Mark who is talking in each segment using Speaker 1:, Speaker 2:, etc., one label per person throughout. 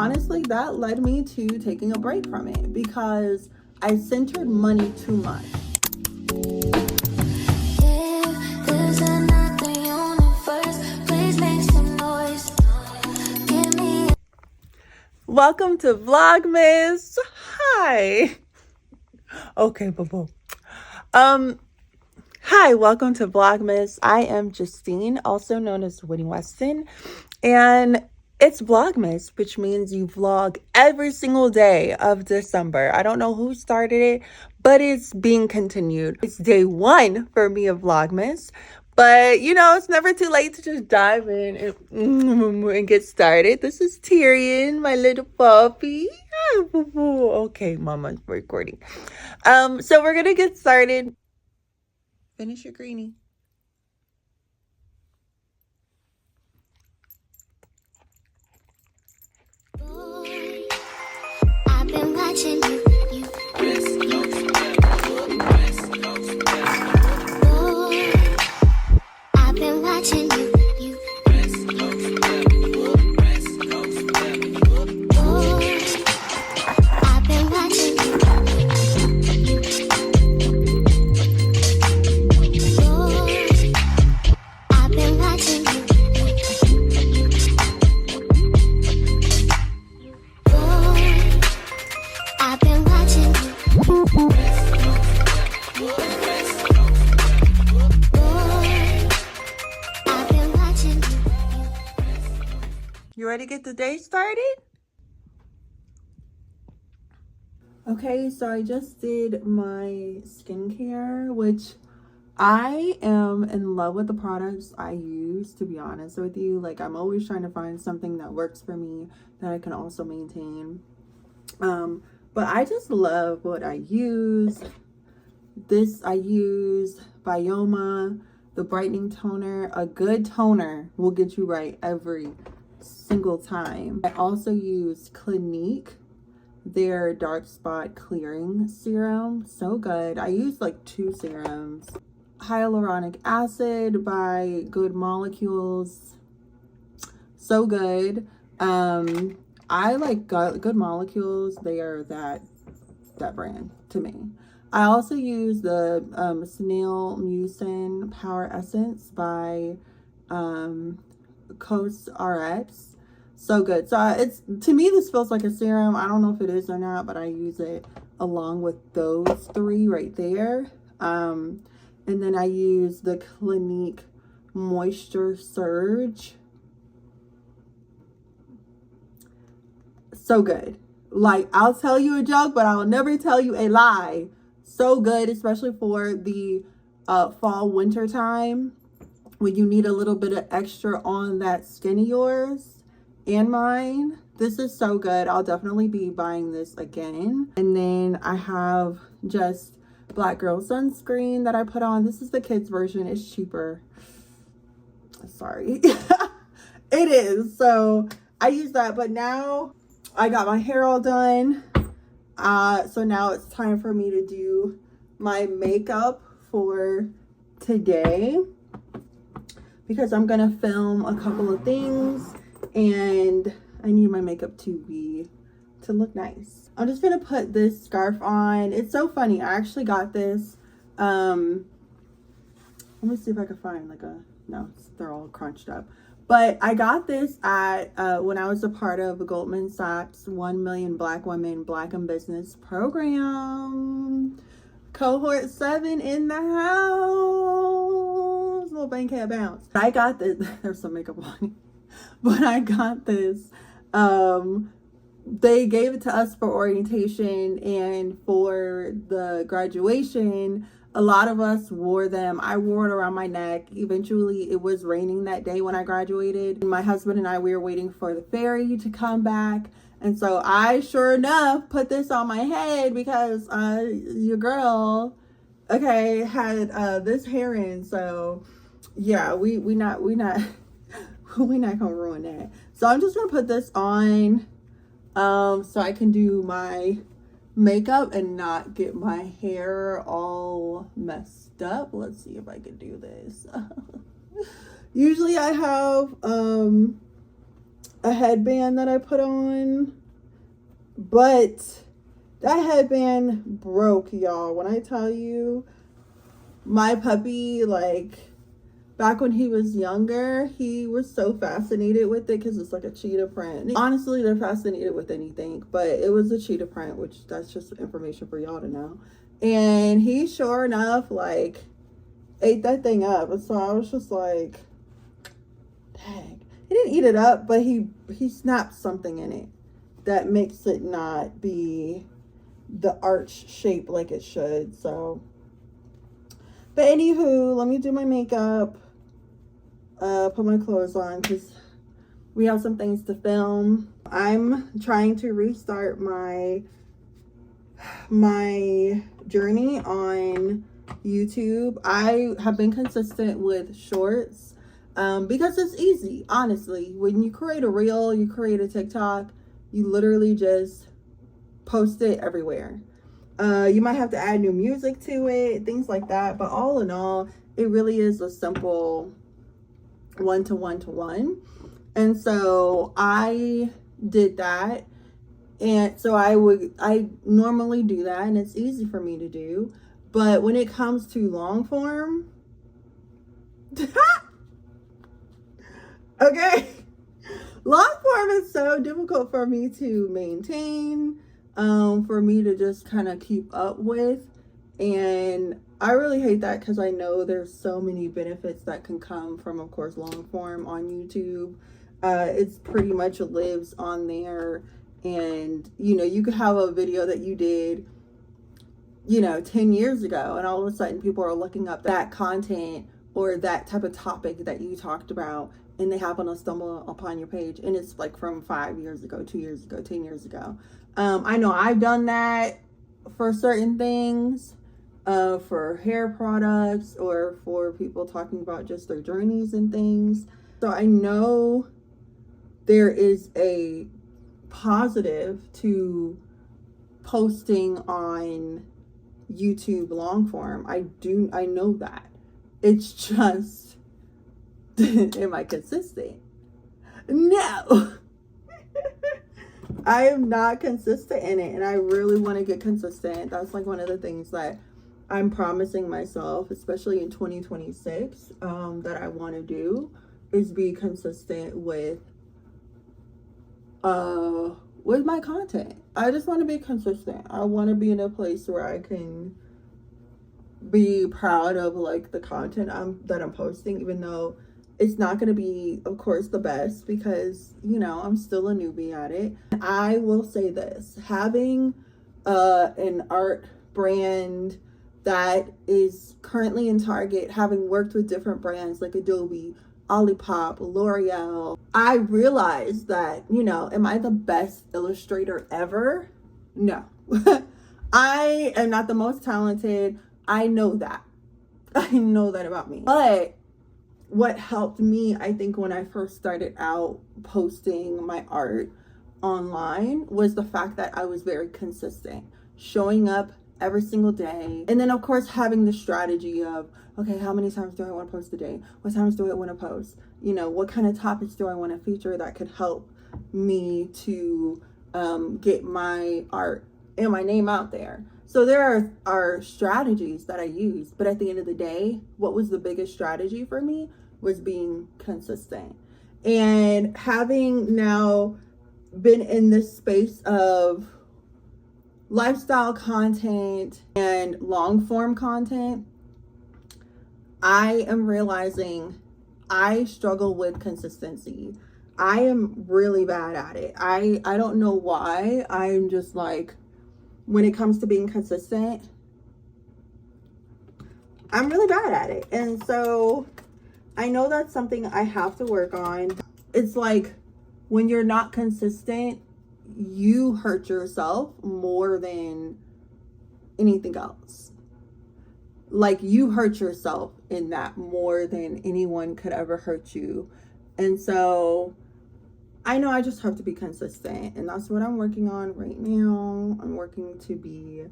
Speaker 1: Honestly, that led me to taking a break from it because I centered money too much. Welcome to Vlogmas. Hi. Okay, boo-boo. Hi, welcome to Vlogmas. I am Justine, also known as Winnie Weston, and it's Vlogmas, which means you vlog every single day of December. I don't know who started it, but it's being continued. It's day one for me of Vlogmas, but you know, it's never too late to just dive in and get started. This is Tyrion, my little puppy. Okay, mama's recording. So we're gonna get started. Finish your greenie.
Speaker 2: I've been watching you. I've been watching you. I've been watching you. I've been watching you. I've been watching
Speaker 1: You ready to get the day started? Okay, so I just did my skincare, which I am in love with the products I use, to be honest with you. Like, I'm always trying to find something that works for me that I can also maintain. But I just love what I use. This I use Bioma, the brightening toner. A good toner will get you right every single time. I also use Clinique, their dark spot clearing serum. So good. I use like 2 serums. Hyaluronic acid by Good Molecules. So good. I like Good Molecules. They are that brand to me. I also use the Snail Mucin Power Essence by Coast RX. So good. So it's, to me, this feels like a serum. I don't know if it is or not, but I use it along with those 3 right there. And then I use the Clinique Moisture Surge. So good. Like, I'll tell you a joke, but I'll never tell you a lie. So good, especially for the fall winter time when you need a little bit of extra on that skin of yours and mine. This is so good. I'll definitely be buying this again. And then I have just Black Girl sunscreen that I put on. This is the kids version. It's cheaper. Sorry. It is. So I use that, but now I got my hair all done. So now it's time for me to do my makeup for today, because I'm gonna film a couple of things and I need my makeup to look nice. I'm just gonna put this scarf on. It's so funny. I actually got this. Let me see if I can find like a, no, they're all crunched up. But I got this at when I was a part of a Goldman Sachs 1 Million Black Women Black in Business program. Cohort 7 in the house. Little bankhead bounce. I got this. There's some makeup on it. But I got this. They gave it to us for orientation, and for the graduation, a lot of us wore them. I wore it around my neck. Eventually, it was raining that day when I graduated. My husband and I, we were waiting for the ferry to come back. And so I, sure enough, put this on my head because your girl, okay, had this hair in. So yeah, we not we not gonna ruin that. So I'm just gonna put this on so I can do my makeup and not get my hair all messed up. Let's see if I can do this. Usually I have a headband that I put on, but that headband broke, y'all. When I tell you, my puppy, like, back when he was younger, he was so fascinated with it because it's like a cheetah print. Honestly, they're fascinated with anything, but it was a cheetah print, which that's just information for y'all to know. And he, sure enough, like, ate that thing up. And so I was just like, dang. He didn't eat it up, but he snapped something in it that makes it not be the arch shape like it should. So, but anywho, let me do my makeup, put my clothes on because we have some things to film. I'm trying to restart my journey on YouTube. I have been consistent with shorts because it's easy. Honestly, when you create a reel, you create a TikTok, you literally just post it everywhere. You might have to add new music to it, things like that, but all in all, it really is a simple one-to-one. And so I did that, and so I normally do that, and it's easy for me to do. But when it comes to long form, okay, long form is so difficult for me to maintain, for me to just kind of keep up with. And I really hate that because I know there's so many benefits that can come from, of course, long form on YouTube. It's pretty much lives on there. And, you know, you could have a video that you did, you know, 10 years ago, and all of a sudden people are looking up that content or that type of topic that you talked about, and they happen to stumble upon your page, and it's like from 5 years ago, 2 years ago, 10 years ago. I know I've done that for certain things, for hair products or for people talking about just their journeys and things. So I know there is a positive to posting on YouTube long form. I know that. It's just, am I consistent? No. I am not consistent in it, and I really want to get consistent. That's like one of the things that I'm promising myself, especially in 2026, that I want to do, is be consistent with my content. I just want to be consistent. I want to be in a place where I can be proud of like the content that I'm posting, even though it's not going to be, of course, the best, because, you know, I'm still a newbie at it. I will say this, having an art brand that is currently in Target, having worked with different brands like Adobe, Olipop, L'Oreal, I realized that, you know, am I the best illustrator ever? No. I am not the most talented. I know that. I know that about me. But what helped me, I think, when I first started out posting my art online was the fact that I was very consistent, showing up every single day. And then, of course, having the strategy of, okay, how many times do I want to post a day? What times do I want to post? You know, what kind of topics do I want to feature that could help me to get my art and my name out there? So there are strategies that I use, but at the end of the day, what was the biggest strategy for me was being consistent. And having now been in this space of lifestyle content and long form content, I am realizing I struggle with consistency. I am really bad at it. I don't know why. I'm just like, when it comes to being consistent, I'm really bad at it. And so I know that's something I have to work on. It's like when you're not consistent, you hurt yourself more than anything else. Like, you hurt yourself in that more than anyone could ever hurt you. And so I know I just have to be consistent, and that's what I'm working on right now. I'm working to be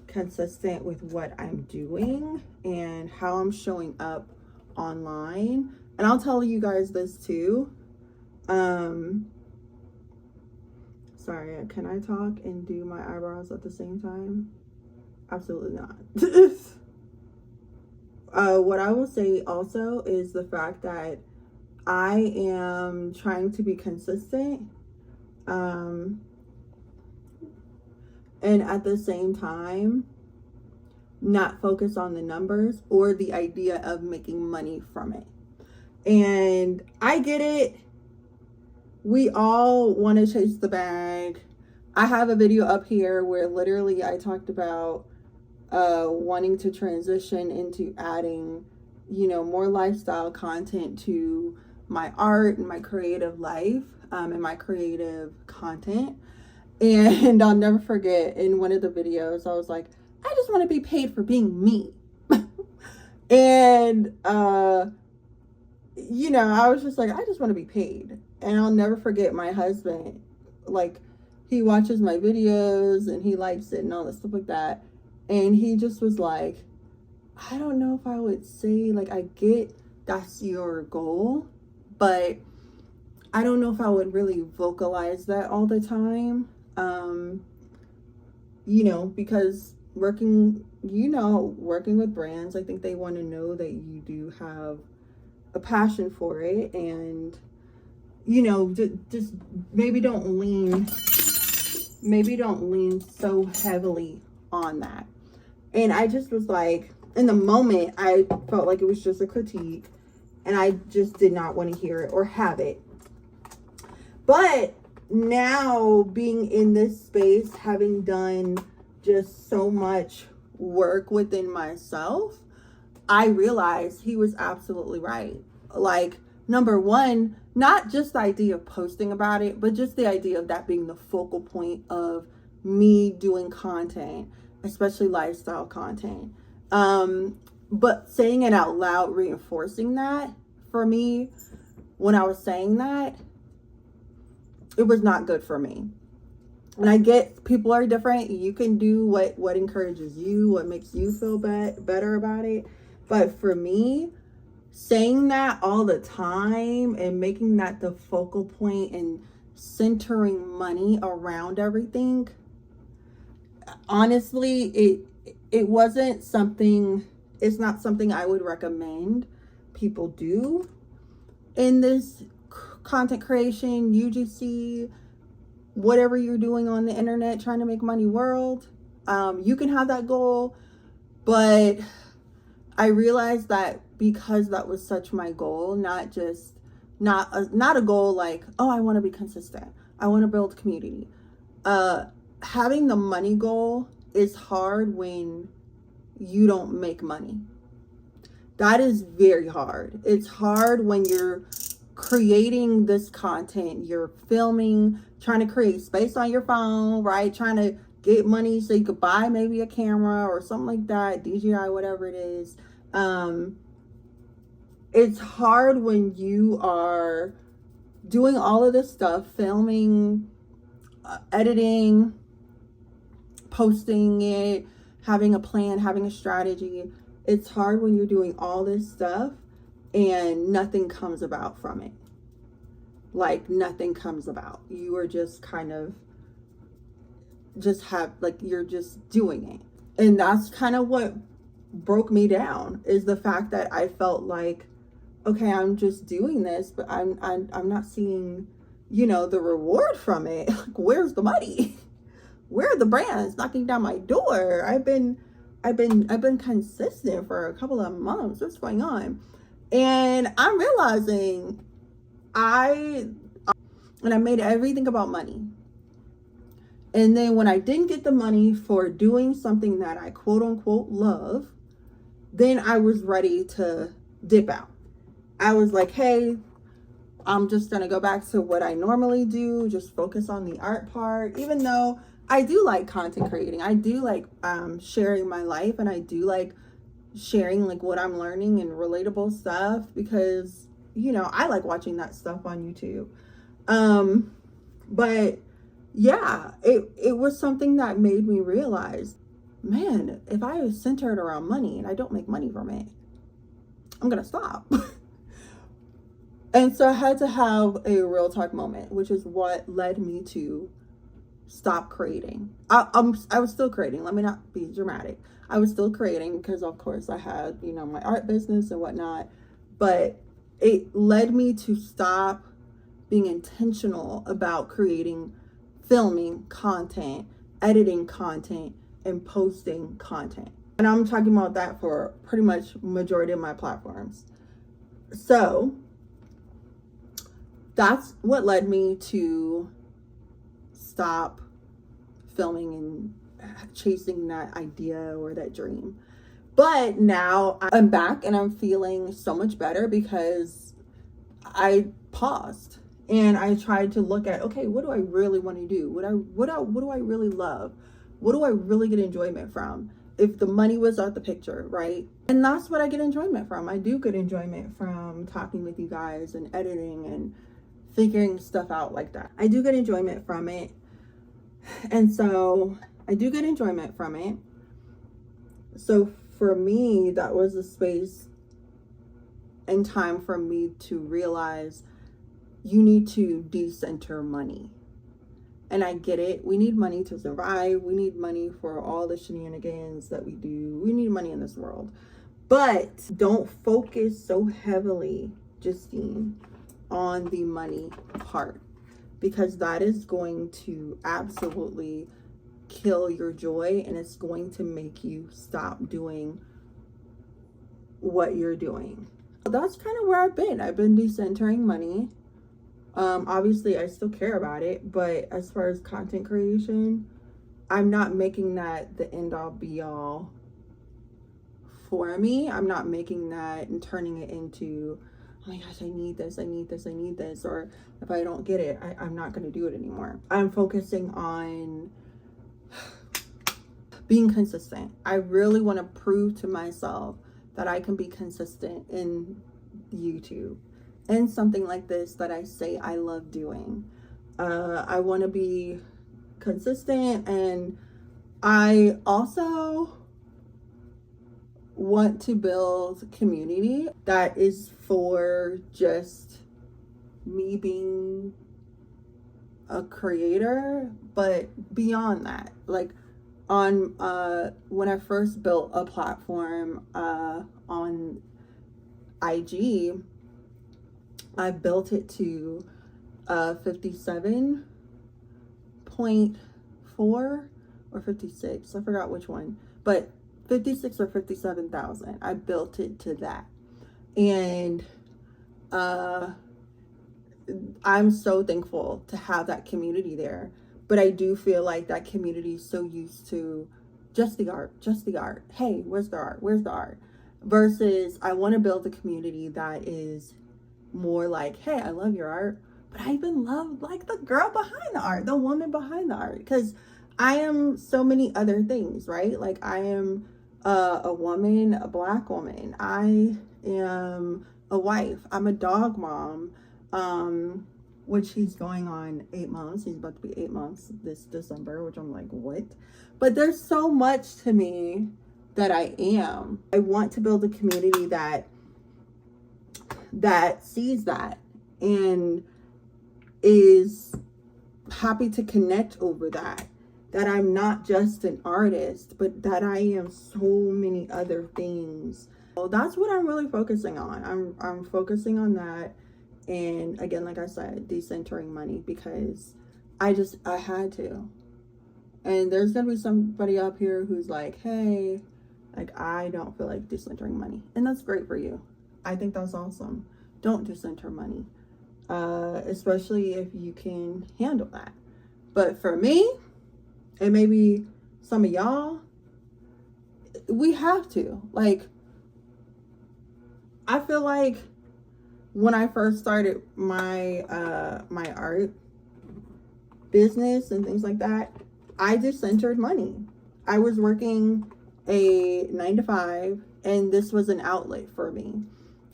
Speaker 1: consistent with what I'm doing and how I'm showing up online. And I'll tell you guys this too. Sorry, can I talk and do my eyebrows at the same time? Absolutely not. What I will say also is the fact that I am trying to be consistent. And at the same time, not focus on the numbers or the idea of making money from it. And I get it. We all want to chase the bag. I have a video up here where literally I talked about wanting to transition into adding, more lifestyle content to my art and my creative life, and my creative content. And I'll never forget, in one of the videos, I was like, I just want to be paid for being me. And, I was just like, I just want to be paid. And I'll never forget my husband, like, he watches my videos and he likes it and all that stuff like that. And he just was like, I don't know if I would say, like, I get that's your goal, but I don't know if I would really vocalize that all the time. Because working with brands, I think they want to know that you do have a passion for it, and just maybe don't lean so heavily on that. And I just was like, in the moment, I felt like it was just a critique, and I just did not want to hear it or have it. But now, being in this space, having done just so much work within myself, I realized he was absolutely right. Like, number one, not just the idea of posting about it, but just the idea of that being the focal point of me doing content, especially lifestyle content. But saying it out loud, reinforcing that for me, when I was saying that, it was not good for me. And I get people are different. You can do what encourages you, what makes you feel better about it. But for me, saying that all the time and making that the focal point and centering money around everything, honestly, it wasn't something, it's not something I would recommend people do in this content creation, UGC, whatever you're doing on the internet, trying to make money world. You can have that goal, but I realized that because that was such my goal, not a goal like, oh, I want to be consistent, I want to build community. Having the money goal is hard when you don't make money. That is very hard. It's hard when you're creating this content, you're filming, trying to create space on your phone, right? Trying to get money so you could buy maybe a camera or something like that, DJI, whatever it is. It's hard when you are doing all of this stuff, filming, editing, posting it, having a plan, having a strategy. It's hard when you're doing all this stuff and nothing comes about from it. Like, nothing comes about. You are just kind of you're just doing it. And that's kind of what broke me down, is the fact that I felt like, okay, I'm just doing this, but I'm not seeing, the reward from it. Like, where's the money? Where are the brands knocking down my door? I've been consistent for a couple of months. What's going on? And I'm realizing I made everything about money. And then when I didn't get the money for doing something that I quote unquote love, then I was ready to dip out. I was like, hey, I'm just going to go back to what I normally do, just focus on the art part, even though I do like content creating. I do like sharing my life, and I do like sharing like what I'm learning and relatable stuff, because I like watching that stuff on YouTube. But yeah, it was something that made me realize, man, if I was centered around money and I don't make money from it, I'm gonna stop. And so I had to have a real talk moment, which is what led me to stop creating. I was still creating. Let me not be dramatic. I was still creating because, of course, I had, you know, my art business and whatnot. But it led me to stop being intentional about creating, filming content, editing content, and posting content. And I'm talking about that for pretty much majority of my platforms. So that's what led me to stop filming and chasing that idea or that dream. But now I'm back and I'm feeling so much better because I paused and I tried to look at, okay, what do I really want to do? What do I really love? What do I really get enjoyment from? If the money was out the picture, right? And that's what I get enjoyment from. I do get enjoyment from talking with you guys and editing and figuring stuff out like that. I do get enjoyment from it. And so I do get enjoyment from it. So for me, that was a space and time for me to realize you need to decenter money. And I get it. We need money to survive. We need money for all the shenanigans that we do. We need money in this world. But don't focus so heavily, Justine, on the money part, because that is going to absolutely kill your joy and it's going to make you stop doing what you're doing. That's kind of where I've been. I've been decentering money. Obviously I still care about it, but as far as content creation, I'm not making that the end all be all for me. I'm not making that and turning it into, oh my gosh, I need this, or if I don't get it, I'm not going to do it anymore. I'm focusing on being consistent. I really want to prove to myself that I can be consistent in YouTube and something like this that I say I love doing. I want to be consistent, and I also want to build community that is for just me being a creator, but beyond that, like on when I first built a platform on IG, I built it to 57.4 or 56, I forgot which one, but 56 or 57,000. I built it to that. And I'm so thankful to have that community there. But I do feel like that community is so used to just the art. Hey, where's the art? Versus I want to build a community that is more like, hey, I love your art, but I even love like the girl behind the art, the woman behind the art, because I am so many other things, right? Like I am a woman, a Black woman. I am a wife. I'm a dog mom, which he's going on 8 months. He's about to be 8 months this December, which I'm like, what? But there's so much to me that I am. I want to build a community that sees that and is happy to connect over that I'm not just an artist, but that I am so many other things. So that's what I'm really focusing on. I'm focusing on that. And again, like I said, decentering money, because I had to. And there's gonna be somebody up here who's like, hey, like I don't feel like decentering money. And that's great for you. I think that's awesome. Don't decenter money, especially if you can handle that. But for me, and maybe some of y'all, we have to. Like, I feel like when I first started my my art business and things like that, I decentered money. I was working a 9-to-5, and this was an outlet for me.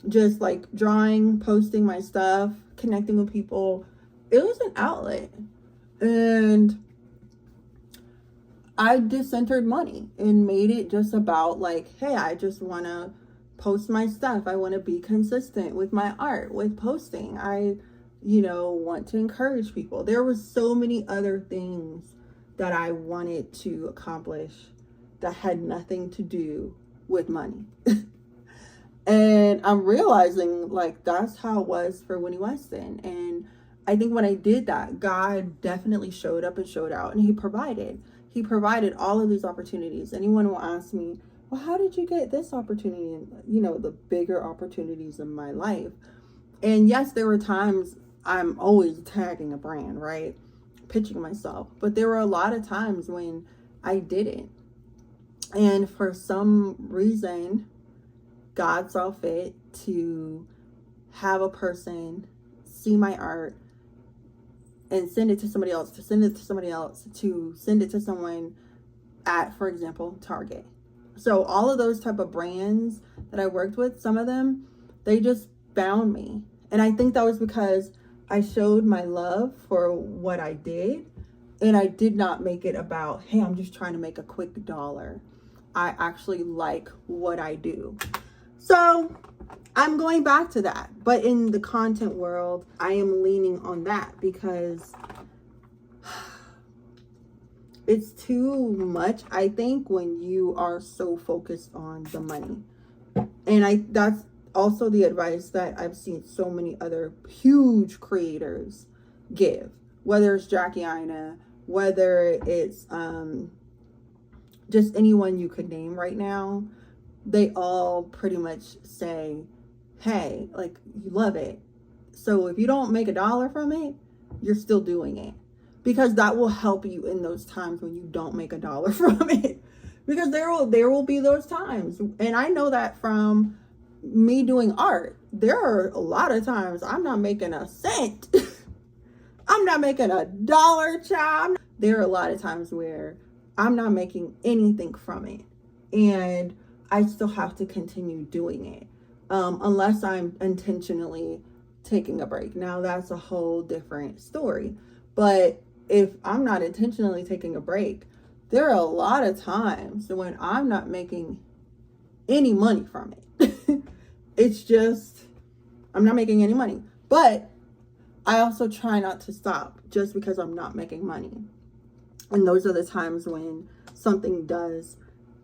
Speaker 1: Just like drawing, posting my stuff, connecting with people. It was an outlet. And I decentered money and made it just about like, hey, I just want to post my stuff. I want to be consistent with my art, with posting. I, want to encourage people. There was so many other things that I wanted to accomplish that had nothing to do with money. And I'm realizing like that's how it was for Winnie Weston. And I think when I did that, God definitely showed up and showed out, and he provided. He provided all of these opportunities. Anyone will ask me, well, how did you get this opportunity? And, you know, the bigger opportunities in my life. And yes, there were times I'm always tagging a brand, right? Pitching myself. But there were a lot of times when I didn't. And for some reason, God saw fit to have a person see my art and send it to somebody else, to send it to somebody else, to send it to someone at, for example, Target. So all of those type of brands that I worked with, some of them, they just found me. And I think that was because I showed my love for what I did, and I did not make it about, hey, I'm just trying to make a quick dollar. I actually like what I do. So I'm going back to that. But in the content world, I am leaning on that because it's too much, I think, when you are so focused on the money. And that's also the advice that I've seen so many other huge creators give, whether it's Jackie Ina, whether it's just anyone you could name right now. They all pretty much say, hey, like, you love it, so if you don't make $1 from it, you're still doing it, because that will help you in those times when you don't make $1 from it, because there will be those times. And I know that from me doing art. There are a lot of times I'm not making a cent. I'm not making $1, child. There are a lot of times where I'm not making anything from it, and I still have to continue doing it, unless I'm intentionally taking a break. Now that's a whole different story. But if I'm not intentionally taking a break, there are a lot of times when I'm not making any money from it. It's just, I'm not making any money. But I also try not to stop just because I'm not making money. And those are the times when something does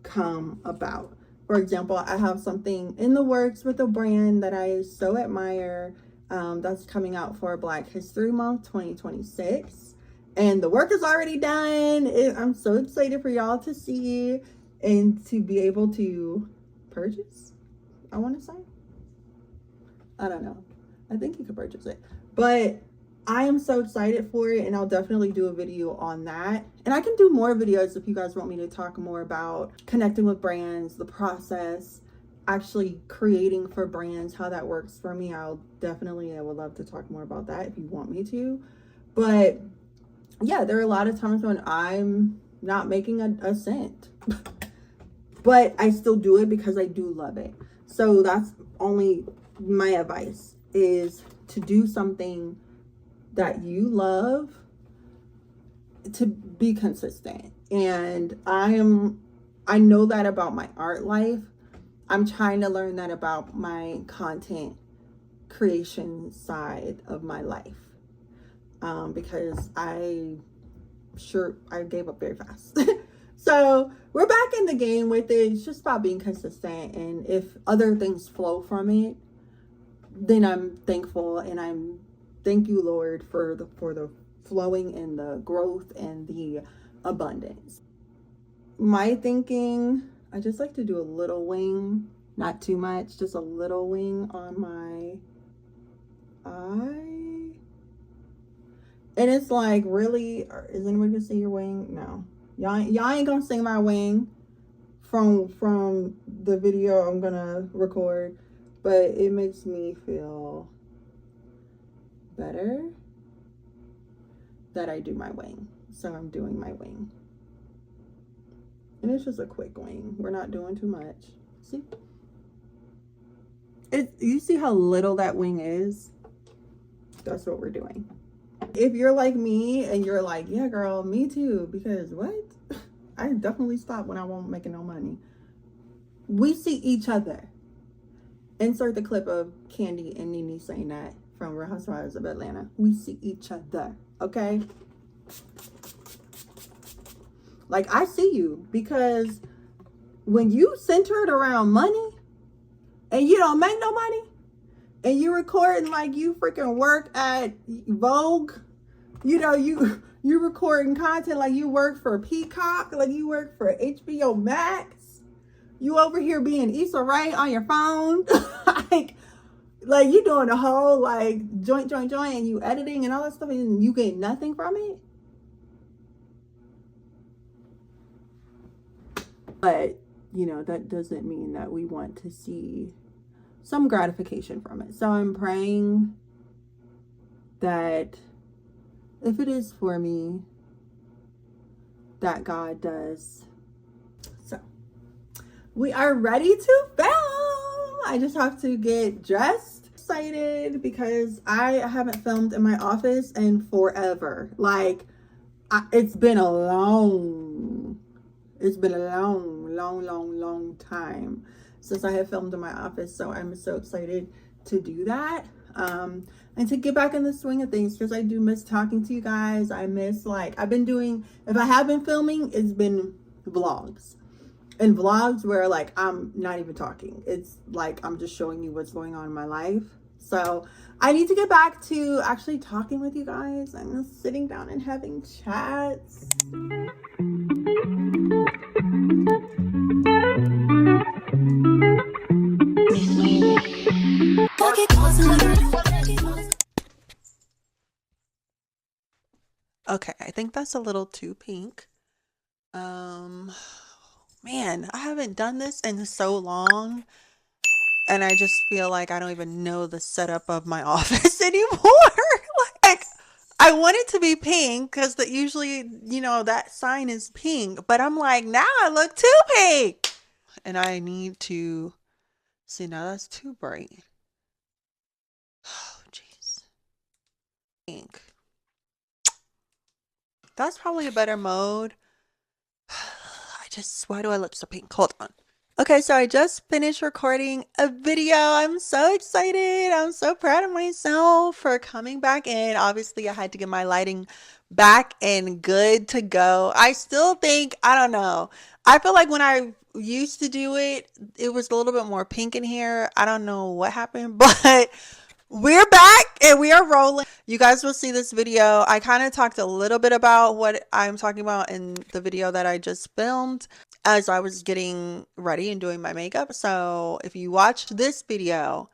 Speaker 1: come about. For example, I have something in the works with a brand that I so admire, that's coming out for Black History Month 2026. And the work is already done. I'm so excited for y'all to see and to be able to purchase, I want to say. I don't know. I think you could purchase it. But I am so excited for it, and I'll definitely do a video on that. And I can do more videos if you guys want me to talk more about connecting with brands, the process, actually creating for brands, how that works for me. I would love to talk more about that if you want me to. But yeah, there are a lot of times when I'm not making a cent, but I still do it because I do love it. So that's only my advice, is to do something that you love, to be consistent. And I know that about my art life. I'm trying to learn that about my content creation side of my life, because I gave up very fast. So we're back in the game with it. It's just about being consistent, and if other things flow from it, then I'm thankful, and thank you, Lord, for the flowing and the growth and the abundance. My thinking, I just like to do a little wing, not too much, just a little wing on my eye. And it's like, really, is anybody gonna see your wing? No, y'all ain't gonna see my wing from the video I'm gonna record, but it makes me feel better that I do my wing. So I'm doing my wing, and it's just a quick wing. We're not doing too much. See, you see how little that wing is? That's what we're doing. If you're like me and you're like, yeah, girl, me too, because what? I definitely stop when I won't making no money. We see each other. Insert the clip of Candy and Nene saying that from Real Housewives of Atlanta. We see each other, okay? Like, I see you, because when you centered around money and you don't make no money and you recording like you freaking work at Vogue, you know, you recording content like you work for Peacock, like you work for HBO Max, you over here being Issa Rae on your phone, like you doing the whole like joint, and you editing and all that stuff, and you get nothing from it. But, you know, that doesn't mean that we want to see some gratification from it. So I'm praying that if it is for me, that God does. So we are ready to film. I just have to get dressed. Excited because I haven't filmed in my office in forever. Like, it's been a long time since I have filmed in my office. So I'm so excited to do that. And to get back in the swing of things, because I do miss talking to you guys. I miss, like, I've been doing, if I have been filming, it's been vlogs. And vlogs where, like, I'm not even talking. It's like I'm just showing you what's going on in my life. So I need to get back to actually talking with you guys and sitting down and having chats. Okay, I think that's a little too pink. Man, I haven't done this in so long, and I just feel like I don't even know the setup of my office anymore. Like, I want it to be pink because that usually, you know, that sign is pink, but I'm like, now I look too pink, and I need to see. Now that's too bright. Oh, jeez. Pink. That's probably a better mode. Why do I look so pink? Hold on. Okay, so I just finished recording a video. I'm so excited. I'm so proud of myself for coming back in. Obviously, I had to get my lighting back and good to go. I still think, I don't know. I feel like when I used to do it, it was a little bit more pink in here. I don't know what happened, but we're back and we are rolling. You guys will see this video. I kind of talked a little bit about what I'm talking about in the video that I just filmed as I was getting ready and doing my makeup. So if you watch this video,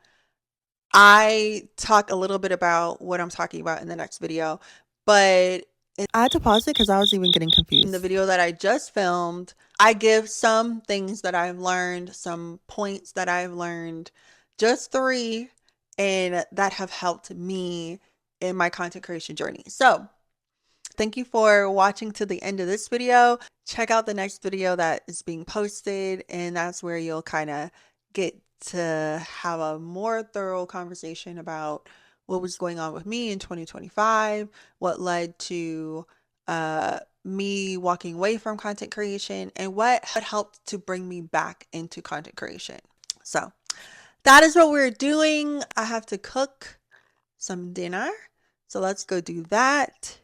Speaker 1: I talk a little bit about what I'm talking about in the next video, but I had to pause it because I was even getting confused. In the video that I just filmed, I give some things that I've learned, some points that I've learned, just 3, and that have helped me in my content creation journey. So thank you for watching to the end of this video. Check out the next video that is being posted, and that's where you'll kind of get to have a more thorough conversation about what was going on with me in 2025, what led to me walking away from content creation, and what helped to bring me back into content creation. So that is what we're doing. I have to cook some dinner, so let's go do that.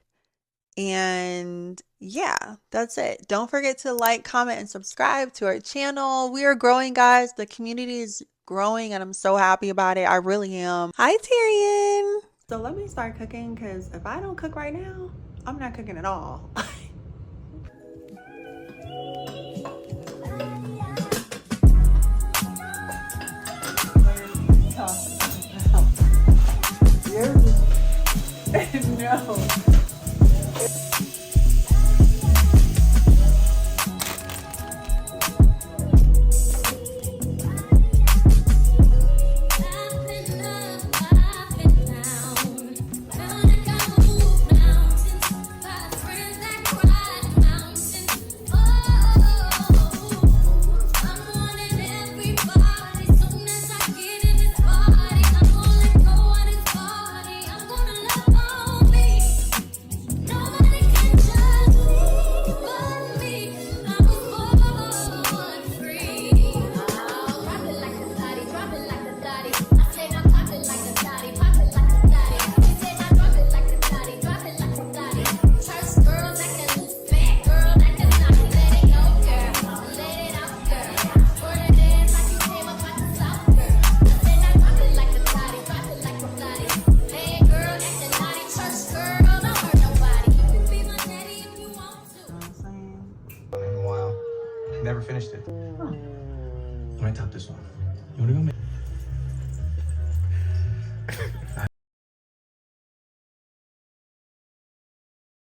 Speaker 1: And yeah, that's it. Don't forget to like, comment, and subscribe to our channel. We are growing, guys. The community is growing, and I'm so happy about it. I really am. Hi, Tyrion. So let me start cooking, because if I don't cook right now, I'm not cooking at all. No.
Speaker 3: Never finished it.
Speaker 1: Oh.
Speaker 3: Let me top this one. You wanna go make?